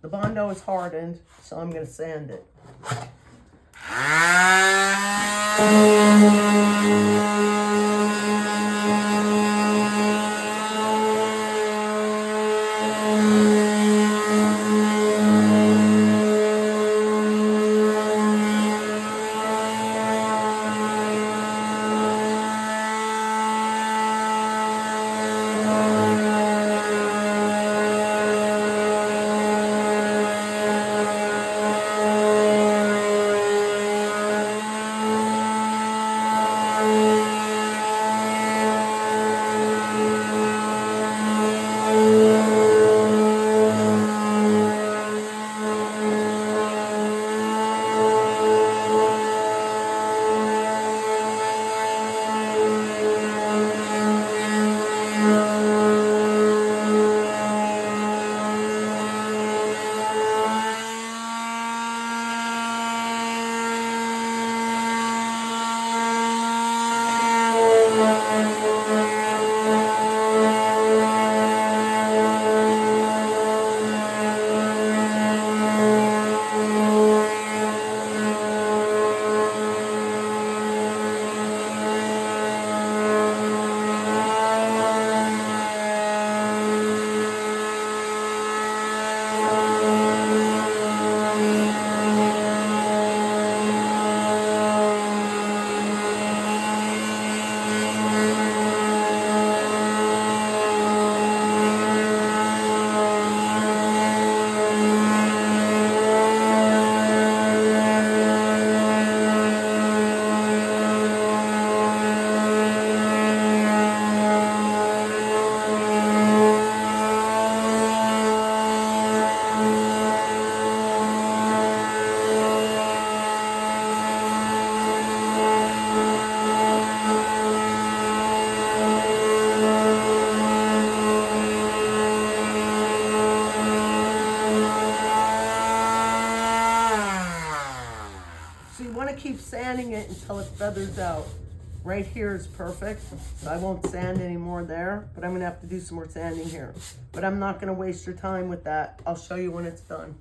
The Bondo is hardened, so I'm going to sand it. So you want to keep sanding it until it feathers out. Right here is perfect, so I won't sand anymore there, but I'm going to have to do some more sanding here. But I'm not going to waste your time with that. I'll show you when it's done.